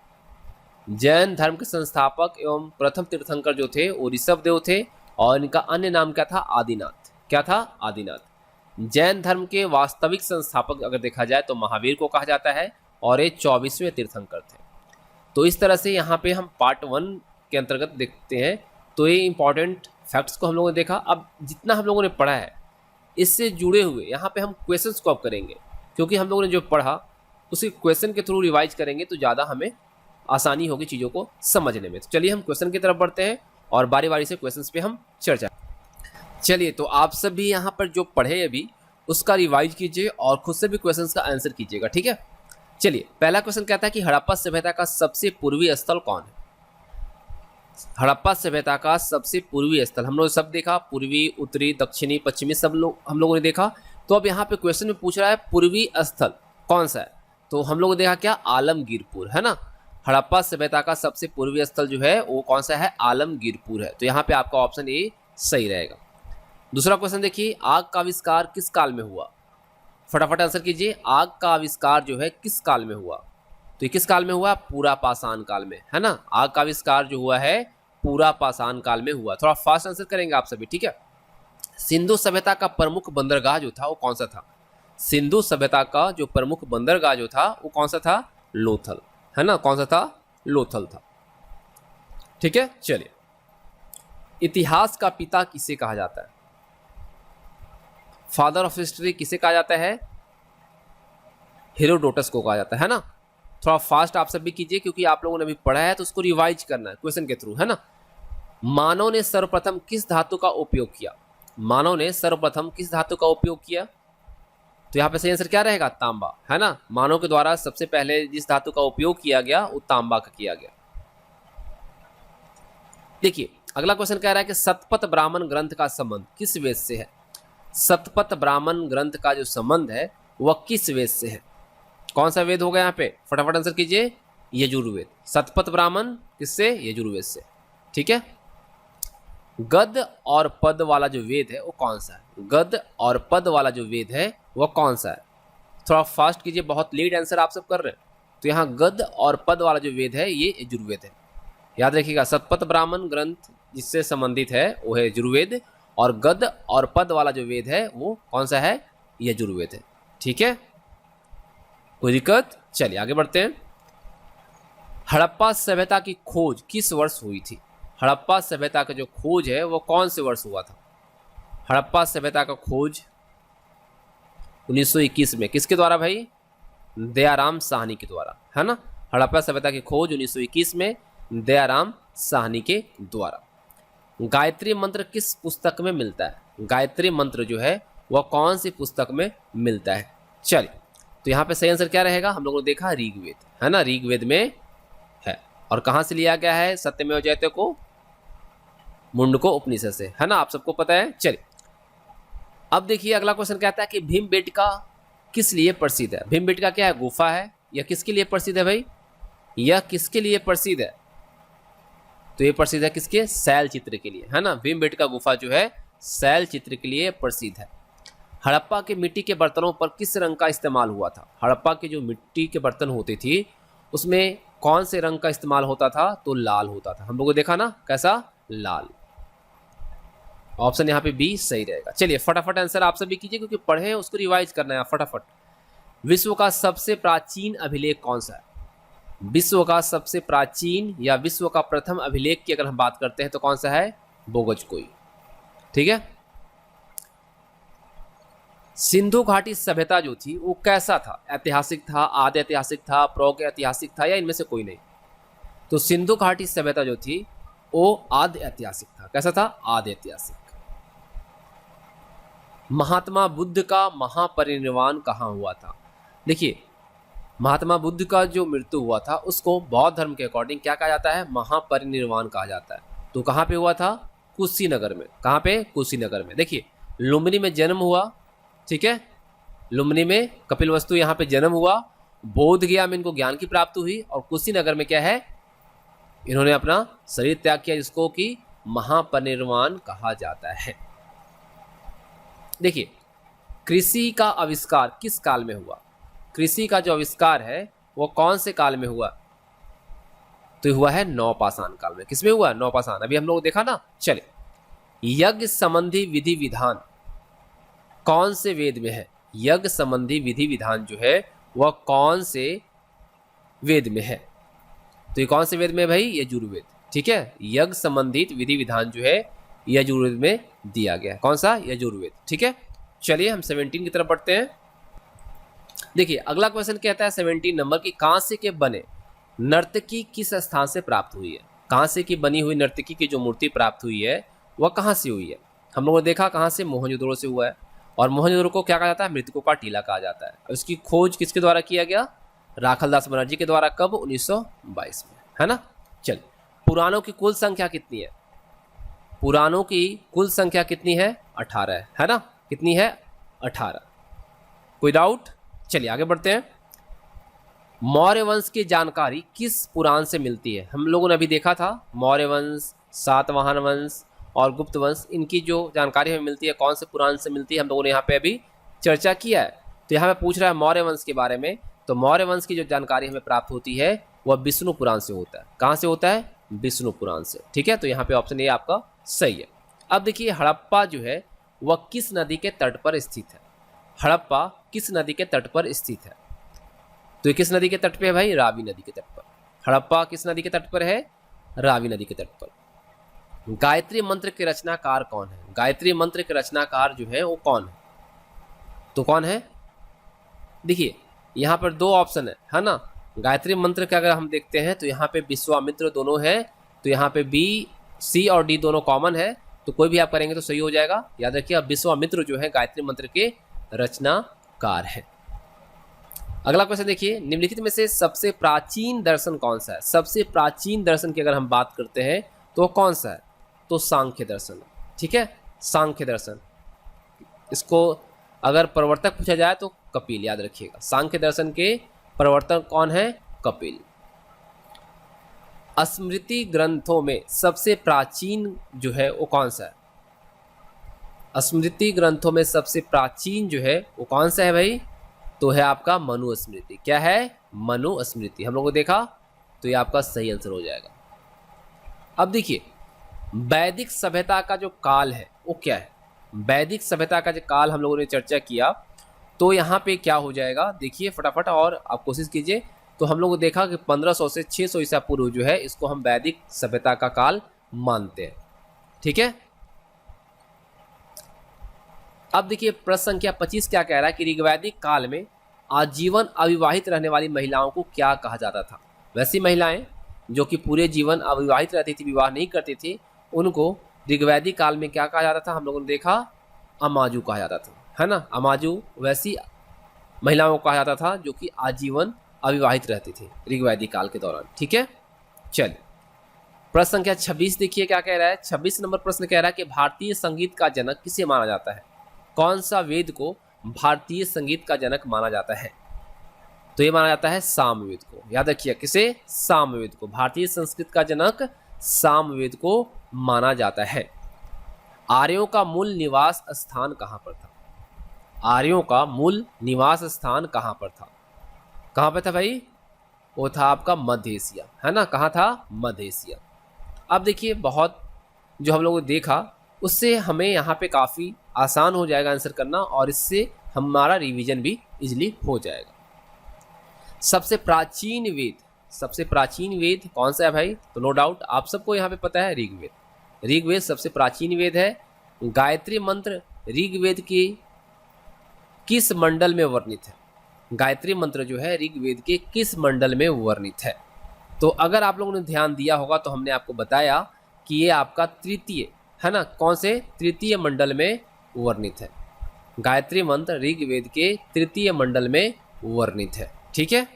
जैन धर्म के संस्थापक एवं प्रथम तीर्थंकर जो थे वो ऋषभदेव थे, और इनका अन्य नाम क्या था? आदिनाथ। क्या था? आदिनाथ। जैन धर्म के वास्तविक संस्थापक अगर देखा जाए तो महावीर को कहा जाता है, और ये 24वें तीर्थंकर थे। तो इस तरह से यहाँ पे हम पार्ट 1 के अंतर्गत देखते हैं। तो ये इंपॉर्टेंट फैक्ट्स को हम लोगों ने देखा। अब जितना हम लोगों ने पढ़ा है इससे जुड़े हुए यहाँ पे हम क्वेश्चंस को अब करेंगे, क्योंकि हम लोगों ने जो पढ़ा उसी क्वेश्चन के थ्रू रिवाइज करेंगे तो ज़्यादा हमें आसानी होगी चीज़ों को समझने में। तो चलिए हम क्वेश्चन की तरफ बढ़ते हैं और बारी बारी से क्वेश्चंस पे हम चर्चा। चलिए तो आप सब भी यहाँ पर जो पढ़े अभी उसका रिवाइज कीजिए और खुद से भी क्वेश्चंस का आंसर कीजिएगा, ठीक है। चलिए पहला क्वेश्चन कहता है कि हड़प्पा सभ्यता का सबसे पूर्वी स्थल कौन है। हड़प्पा सभ्यता का सबसे पूर्वी स्थल, हम लोग सब देखा, पूर्वी, उत्तरी, दक्षिणी, पश्चिमी, सब लोग हम लोगों ने देखा। तो अब यहाँ पे क्वेश्चन में पूछ रहा है पूर्वी स्थल कौन सा है। तो हम लोगों ने देखा क्या, आलमगीरपुर, है ना। हड़प्पा सभ्यता का सबसे पूर्वी स्थल जो है वो कौन सा है, आलमगीरपुर है। तो यहाँ पे आपका ऑप्शन ए सही रहेगा। दूसरा क्वेश्चन देखिए, आग का आविष्कार किस काल में हुआ। फटाफट आंसर कीजिए, आग का आविष्कार जो है किस काल में हुआ। तो ये किस काल में हुआ, पूरा पाषाण काल में, है ना। आग का आविष्कार जो हुआ है पूरा पाषाण काल में हुआ। थोड़ा फास्ट आंसर करेंगे आप सभी, ठीक है। सिंधु सभ्यता का प्रमुख बंदरगाह जो था वो कौन सा था। सिंधु सभ्यता का जो प्रमुख बंदरगाह जो था वो कौन सा था, लोथल, है ना। कौन सा था, लोथल था, ठीक है। चलिए, इतिहास का पिता किसे कहा जाता है। फादर ऑफ हिस्ट्री किसे कहा जाता है, हेरोडोटस को कहा जाता है ना। थोड़ा फास्ट आप सब भी कीजिए क्योंकि आप लोगों ने अभी पढ़ा है तो उसको रिवाइज करना है क्वेश्चन के थ्रू, है ना। मानव ने सर्वप्रथम किस धातु का उपयोग किया। मानव ने सर्वप्रथम किस धातु का उपयोग किया। तो यहाँ पे सही आंसर क्या रहेगा, तांबा, है ना। मानव के द्वारा सबसे पहले जिस धातु का उपयोग किया गया वो तांबा का किया गया। देखिए अगला क्वेश्चन कह रहा है कि शतपथ ब्राह्मण ग्रंथ का संबंध किस वेद से है। शतपथ ब्राह्मण ग्रंथ का जो संबंध है वह किस वेद से है। कौन सा वेद होगा यहाँ पे, फटाफट आंसर कीजिए, यजुर्वेद। शतपथ ब्राह्मण किससे, यजुर्वेद से, ठीक है। गद और पद वाला जो वेद है वो कौन सा है। गद और पद वाला जो वेद है वह कौन सा है। थोड़ा फास्ट कीजिए, बहुत लेट आंसर आप सब कर रहे हैं। तो यहाँ गद और पद वाला जो वेद है ये यजुर्वेद है। याद रखिएगा, शतपथ ब्राह्मण ग्रंथ जिससे संबंधित है वो है यजुर्वेद और गद और पद वाला जो वेद है वो कौन सा है, यजुर्वेद है, ठीक है। कोई दिक्कत, चलिए आगे बढ़ते हैं। हड़प्पा सभ्यता की खोज किस वर्ष हुई थी। हड़प्पा सभ्यता का जो खोज है वो कौन से वर्ष हुआ था। हड़प्पा सभ्यता का खोज 1921 में, किसके द्वारा भाई, दयाराम साहनी के द्वारा, है ना। हड़प्पा सभ्यता की खोज 1921 में दयाराम साहनी के द्वारा। गायत्री मंत्र किस पुस्तक में मिलता है। गायत्री मंत्र जो है वह कौन सी पुस्तक में मिलता है। चलिए तो यहाँ पे सही आंसर क्या रहेगा, हम लोगों ने देखा ऋग्वेद, है ना। ऋग्वेद में है। और कहाँ से लिया गया है, सत्यमेव जयते को मुंडको उपनिषद से, है ना, आप सबको पता है। चलिए अब देखिए अगला क्वेश्चन कहता है कि भीमबेटका किस लिए प्रसिद्ध है। भीमबेटका क्या है, गुफा है। यह किसके लिए प्रसिद्ध है भाई, यह किसके लिए प्रसिद्ध है। तो ये प्रसिद्ध है किसके, शैल चित्र के लिए, है ना। भीमबेटका गुफा जो है शैल चित्र के लिए प्रसिद्ध है। हड़प्पा के मिट्टी के बर्तनों पर किस रंग का इस्तेमाल हुआ था। हड़प्पा के जो मिट्टी के बर्तन होते थे उसमें कौन से रंग का इस्तेमाल होता था, तो लाल होता था। हम लोगों ने देखा ना, कैसा, लाल। ऑप्शन यहाँ पे बी सही रहेगा। चलिए फटाफट आंसर आप सभी कीजिए क्योंकि पढ़े हैं, उसको रिवाइज करना है फटाफट। विश्व का सबसे प्राचीन अभिलेख कौन सा है। विश्व का सबसे प्राचीन या विश्व का प्रथम अभिलेख की अगर हम बात करते हैं तो कौन सा है, बोगजकोई, ठीक है। सिंधु घाटी सभ्यता जो थी वो कैसा था, ऐतिहासिक था, आदि ऐतिहासिक था, प्राग ऐतिहासिक था, या इनमें से कोई नहीं। तो सिंधु घाटी सभ्यता जो थी वो आदि ऐतिहासिक था। कैसा था, आदि ऐतिहासिक। महात्मा बुद्ध का महापरिनिर्वाण कहाँ हुआ था। देखिए महात्मा बुद्ध का जो मृत्यु हुआ था उसको बौद्ध धर्म के अकॉर्डिंग क्या कहा जाता है, महापरिनिर्वाण कहा जाता है। तो कहाँ पे हुआ था, कुशीनगर में। कहाँ पे, कुशीनगर में। देखिए लुम्बिनी में जन्म हुआ, ठीक है। लुम्बिनी में कपिलवस्तु यहाँ पे जन्म हुआ, बोध गया में इनको ज्ञान की प्राप्ति हुई, और कुशीनगर में क्या है, इन्होंने अपना शरीर त्याग किया, जिसको कि महापरिनिर्वाण कहा जाता है। देखिए कृषि का आविष्कार किस काल में हुआ। कृषि का जो आविष्कार है वो कौन से काल में हुआ, तो हुआ है नवपाषाण काल में। किसमें हुआ, नवपाषाण। अभी हम लोग देखा ना। चले, यज्ञ संबंधी विधि विधान कौन से वेद में है। यज्ञ संबंधी विधि विधान जो है वह कौन से वेद में है। तो ये कौन से वेद में भाई, यजुर्वेद, ठीक है। यज्ञ संबंधित विधि विधान जो है यजुर्वेद में दिया गया। कौन सा, यजुर्वेद, ठीक है। चलिए हम 17 की तरफ बढ़ते हैं। देखिए अगला क्वेश्चन कहता है 17 नंबर की कांसे के बने नर्तकी किस स्थान से प्राप्त हुई है। कांसे की बनी हुई नर्तकी की जो मूर्ति प्राप्त हुई है वह कहाँ से हुई है। हम लोगों ने देखा कहाँ से, मोहनजोदड़ो से हुआ है। और मोहनजोदड़ो को क्या कहा जाता है, मृतकों का टीला कहा जाता है। उसकी खोज किसके द्वारा किया गया, राखलदास बनर्जी के द्वारा। कब, 1922 में, है ना। चल, पुराणों की कुल संख्या कितनी है। पुराणों की कुल संख्या कितनी है, 18 है ना। कितनी है, 18। कोई डाउट। चलिए आगे बढ़ते हैं। मौर्य वंश की जानकारी किस पुराण से मिलती है। हम लोगों ने अभी देखा था मौर्य वंश, सातवाहन वंश और गुप्त वंश, इनकी जो जानकारी हमें मिलती है कौन से पुराण से मिलती है, हम लोगों ने यहाँ पे अभी चर्चा किया है। तो यहाँ पे पूछ रहा है मौर्य वंश के बारे में। तो मौर्य वंश की जो जानकारी हमें प्राप्त होती है वह विष्णु पुराण से होता है। कहाँ से होता है, विष्णु पुराण से। ठीक है, तो यहाँ पे ऑप्शन ए आपका सही है। अब देखिए हड़प्पा जो है वह किस नदी के तट पर स्थित है। हड़प्पा किस नदी के तट पर स्थित है। तो ये किस नदी के तट पे है भाई, रावी नदी के तट पर। हड़प्पा किस नदी के तट पर है, रावी नदी के तट पर। गायत्री मंत्र के रचनाकार कौन है। गायत्री मंत्र के रचनाकार जो है वो कौन है, तो कौन है। देखिए यहाँ पर दो ऑप्शन है ना। गायत्री मंत्र का अगर हम देखते हैं तो यहाँ पे विश्वामित्र दोनों है। तो यहाँ पे बी, सी और डी दोनों कॉमन है। तो कोई भी आप करेंगे तो सही हो जाएगा। याद रखिए विश्वामित्र जो है गायत्री मंत्र के रचनाकार है। अगला क्वेश्चन देखिए, निम्नलिखित में से सबसे प्राचीन दर्शन कौन सा है। सबसे प्राचीन दर्शन की अगर हम बात करते हैं तो कौन सा है, तो सांख्य दर्शन। ठीक है, सांख्य दर्शन। इसको अगर प्रवर्तक पूछा जाए तो कपिल, याद रखिएगा। सांख्य दर्शन के प्रवर्तक कौन है, कपिल। स्मृति ग्रंथों में सबसे प्राचीन जो है वो कौन सा है। स्मृति ग्रंथों में सबसे प्राचीन जो है वो कौन सा है भाई, तो है आपका मनुस्मृति। क्या है, मनुस्मृति। हम लोगों को देखा, तो ये आपका सही आंसर हो जाएगा। अब देखिए वैदिक सभ्यता का जो काल है वो क्या है। वैदिक सभ्यता का जो काल हम लोगों ने चर्चा किया, तो यहाँ पे क्या हो जाएगा देखिए फटाफट, और आप कोशिश कीजिए। तो हम लोगों को देखा कि 1500 से 600 ईसा पूर्व जो है इसको हम वैदिक सभ्यता का काल मानते हैं। ठीक है, अब देखिए प्रश्न संख्या 25 क्या कह रहा है कि ऋग्वैदिक काल में आजीवन अविवाहित रहने वाली महिलाओं को क्या कहा जाता था। वैसी महिलाएं जो कि पूरे जीवन अविवाहित रहती थी, विवाह नहीं करती थी, उनको ऋग्वैदिक काल में क्या कहा जाता था, हम लोगों ने देखा अमाजू कहा जाता था, है ना। अमाजू वैसी महिलाओं को कहा जाता था जो कि आजीवन अविवाहित रहती थी ऋग्वैदिक काल के दौरान। ठीक है, चलिए प्रश्न संख्या 26 देखिए क्या कह रहा है। 26 नंबर प्रश्न कह रहा है कि भारतीय संगीत का जनक किसे माना जाता है। कौन सा वेद को भारतीय संगीत का जनक माना जाता है, तो ये माना जाता है सामवेद को। याद रखिए किसे, सामवेद को। भारतीय संस्कृत का जनक सामवेद को माना जाता है। आर्यों का मूल निवास स्थान कहाँ पर था। आर्यों का मूल निवास स्थान कहाँ पर था, कहाँ पर था भाई, वो था आपका मध्य एशिया, है ना। कहाँ था, मध्य एशिया। अब देखिए बहुत जो हम लोगों ने देखा उससे हमें यहाँ पे काफ़ी आसान हो जाएगा आंसर करना, और इससे हमारा रिवीजन भी इजीली हो जाएगा। सबसे प्राचीन वेद, सबसे प्राचीन वेद कौन सा है भाई, तो नो डाउट आप सबको यहाँ पे पता है ऋग्वेद। ऋग्वेद सबसे प्राचीन वेद है। गायत्री मंत्र ऋग्वेद के किस मंडल में वर्णित है। गायत्री मंत्र जो है ऋग्वेद के किस मंडल में वर्णित है। तो अगर आप लोगों ने ध्यान दिया होगा तो हमने आपको बताया कि ये आपका तृतीय, है ना, कौन से, तृतीय मंडल में वर्णित है। गायत्री मंत्र ऋग्वेद के तृतीय मंडल में वर्णित है। ठीक है,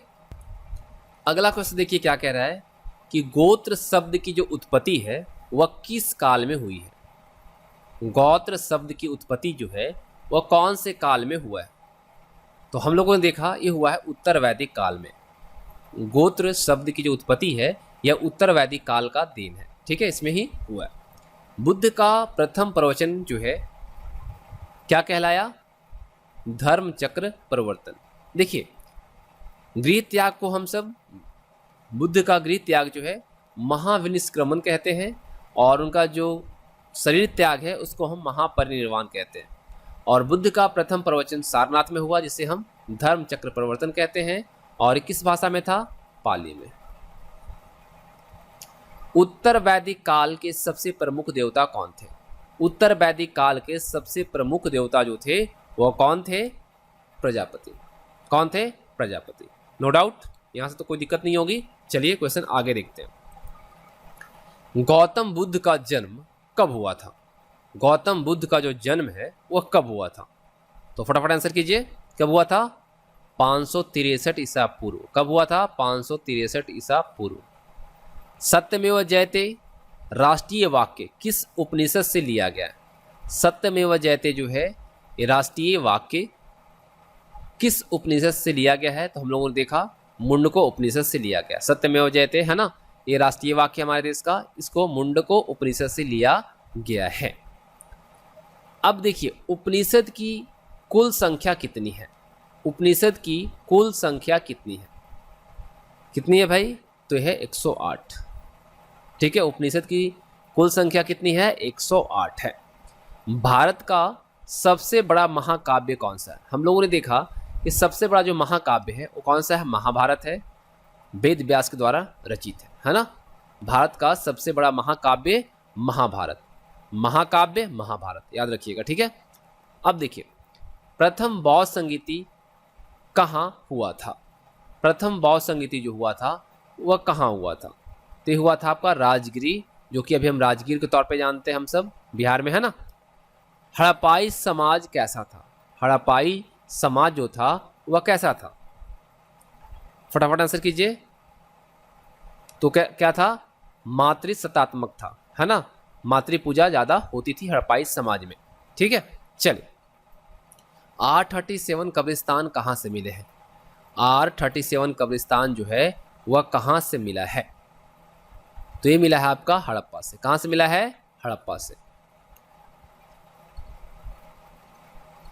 अगला क्वेश्चन देखिए क्या कह रहा है कि गोत्र शब्द की जो उत्पत्ति है वह किस काल में हुई है। गोत्र शब्द की उत्पत्ति जो है वह कौन से काल में हुआ है, तो हम लोगों ने देखा ये हुआ है उत्तर वैदिक काल में। गोत्र शब्द की जो उत्पत्ति है यह उत्तर वैदिक काल का देन है। ठीक है, इसमें ही हुआ है। बुद्ध का प्रथम प्रवचन जो है क्या कहलाया, धर्म चक्र प्रवर्तन। देखिए गृह त्याग को हम सब, बुद्ध का गृह त्याग जो है महाविनिष्क्रमण कहते हैं, और उनका जो शरीर त्याग है उसको हम महापरिनिर्वाण कहते हैं। और बुद्ध का प्रथम प्रवचन सारनाथ में हुआ जिसे हम धर्म चक्र प्रवर्तन कहते हैं, और किस भाषा में था, पाली में। उत्तर वैदिक काल के सबसे प्रमुख देवता कौन थे। उत्तर वैदिक काल के सबसे प्रमुख देवता जो थे वह कौन थे, प्रजापति। कौन थे? प्रजापति। नो डाउट, यहां से तो कोई दिक्कत नहीं होगी। चलिए क्वेश्चन आगे देखते हैं। गौतम बुद्ध का जन्म कब हुआ था? गौतम बुद्ध का जो जन्म है वह कब हुआ था? तो फटाफट आंसर कीजिए, कब हुआ था? 563 ईसा पूर्व। कब हुआ था? 563 ईसा पूर्व। सत्यमेव जयते राष्ट्रीय वाक्य किस उपनिषद से लिया गया है? सत्यमेव जयते जो है ये राष्ट्रीय वाक्य किस उपनिषद से लिया गया है? तो हम लोगों ने देखा मुंडको उपनिषद से लिया गया। सत्यमेव जयते है ना, ये राष्ट्रीय वाक्य हमारे देश का, इसको मुंडको उपनिषद से लिया गया है। अब देखिए उपनिषद की कुल संख्या कितनी है? उपनिषद की कुल संख्या कितनी है? कितनी है भाई? तो यह है 108। ठीक है, उपनिषद की कुल संख्या कितनी है? 108 है। भारत का सबसे बड़ा महाकाव्य कौन सा है? हम लोगों ने देखा कि सबसे बड़ा जो महाकाव्य है वो कौन सा है? महाभारत है, वेद व्यास के द्वारा रचित है ना। भारत का सबसे बड़ा महाकाव्य महाभारत, महाकाव्य महाभारत, याद रखिएगा। ठीक है, अब देखिए प्रथम बौद्ध संगीति कहाँ हुआ था? प्रथम बौद्ध संगीति जो हुआ था वह कहाँ हुआ था? तो हुआ था आपका राजगिरी, जो कि अभी हम राजगीर के तौर पे जानते हैं हम सब, बिहार में है ना। हड़प्पाई समाज कैसा था? हड़प्पाई समाज जो था वह कैसा था? फटाफट आंसर कीजिए। तो क्या था? मातृसत्तात्मक था, है ना। मातृ पूजा ज्यादा होती थी हड़प्पाई समाज में। ठीक है, चलिए 837 कब्रिस्तान कहाँ से मिले हैं? 837 कब्रिस्तान जो है वह कहाँ से मिला है? तो ये मिला है आपका हड़प्पा से। कहाँ से मिला है? हड़प्पा से।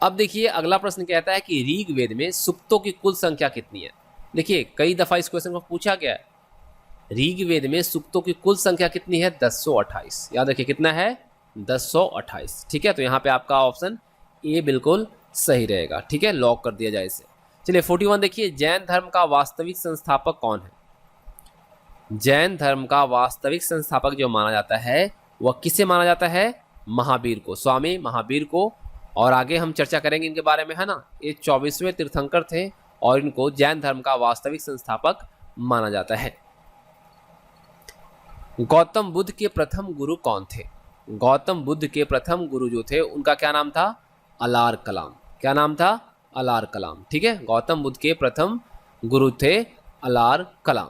अब देखिए अगला प्रश्न कहता है कि ऋग्वेद में सूक्तों की कुल संख्या कितनी है? देखिए कई दफा इस क्वेश्चन को पूछा गया है। ऋग्वेद में सूक्तों की कुल संख्या कितनी है? 1028। याद रखिए कितना है? 1028। ठीक है, तो यहाँ पे आपका ऑप्शन ए बिल्कुल सही रहेगा। ठीक है, लॉक कर दिया जाए इसे। चलिए 41 देखिए, जैन धर्म का वास्तविक संस्थापक कौन है? जैन धर्म का वास्तविक संस्थापक जो माना जाता है वह किसे माना जाता है? महावीर को, स्वामी महावीर को। और आगे हम चर्चा करेंगे इनके बारे में, है ना। ये 24वें तीर्थंकर थे और इनको जैन धर्म का वास्तविक संस्थापक माना जाता है। गौतम बुद्ध के प्रथम गुरु कौन थे? गौतम बुद्ध के प्रथम गुरु जो थे उनका क्या नाम था? अलार कलाम। क्या नाम था? अलार कलाम। ठीक है, गौतम बुद्ध के प्रथम गुरु थे अलार कलाम।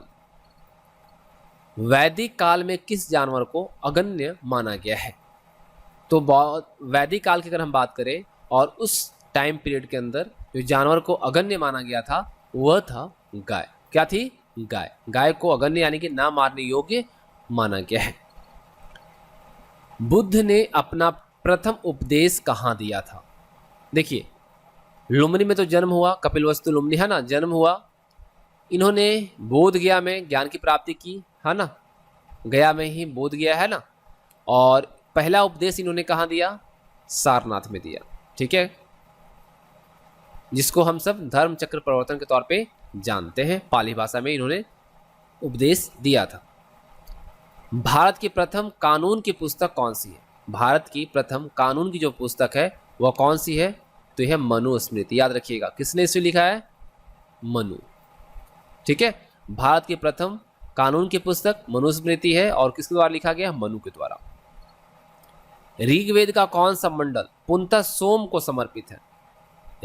वैदिक काल में किस जानवर को अगण्य माना गया है? तो वैदिक काल की अगर हम बात करें और उस टाइम पीरियड के अंदर जो जानवर को अगण्य माना गया था वह था गाय। क्या थी? गाय। गाय को अगण्य यानी कि ना मारने योग्य माना गया है। बुद्ध ने अपना प्रथम उपदेश कहाँ दिया था? देखिए लुम्बिनी में तो जन्म हुआ, कपिलवस्तु लुम्बिनी, है ना, जन्म हुआ। इन्होंने बोध गया में ज्ञान की प्राप्ति की, है ना, गया में ही बोध गया, है ना। और पहला उपदेश इन्होंने कहाँ दिया? सारनाथ में दिया। ठीक है, जिसको हम सब धर्म चक्र प्रवर्तन के तौर पे जानते हैं। पाली भाषा में इन्होंने उपदेश दिया था। भारत की प्रथम कानून की पुस्तक कौन सी है? भारत की प्रथम कानून की जो पुस्तक है वह कौन सी है? तो यह मनुस्मृति। याद रखिएगा किसने इसे लिखा है? मनु। ठीक है, भारत की प्रथम कानून की पुस्तक मनुस्मृति है और किसके द्वारा लिखा गया? मनु के द्वारा। ऋग्वेद का कौन सा मंडल पूर्णतः सोम को समर्पित है?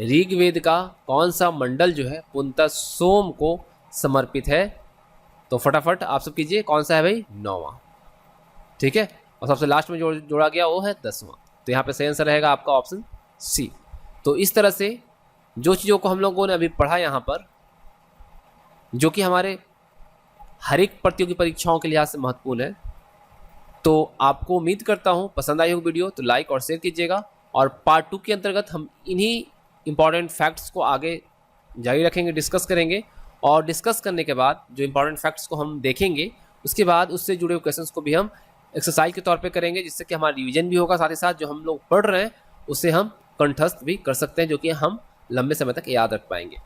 ऋग्वेद का कौन सा मंडल जो है पूर्णतः सोम को समर्पित है? तो फटाफट आप सब कीजिए, कौन सा है भाई? 9वां। ठीक है, और सबसे लास्ट में जोड़ा गया वो है 10वां। तो यहाँ पे सही आंसर रहेगा आपका ऑप्शन सी। तो इस तरह से जो चीज़ों को हम लोगों ने अभी पढ़ा यहाँ पर, जो कि हमारे हर एक प्रतियोगी परीक्षाओं के लिहाज से महत्वपूर्ण है, तो आपको उम्मीद करता हूँ पसंद आई हो वीडियो तो लाइक और शेयर कीजिएगा। और पार्ट 2 के अंतर्गत हम इन्हीं इंपॉर्टेंट फैक्ट्स को आगे जारी रखेंगे, डिस्कस करेंगे। और डिस्कस करने के बाद जो इंपॉर्टेंट फैक्ट्स को हम देखेंगे उसके बाद उससे जुड़े हुए क्वेश्चंस को भी हम एक्सरसाइज के तौर पे करेंगे, जिससे कि हमारा रिवीजन भी होगा, साथ ही साथ जो हम लोग पढ़ रहे हैं उसे हम कंठस्थ भी कर सकते हैं, जो कि हम लंबे समय तक याद रख पाएंगे।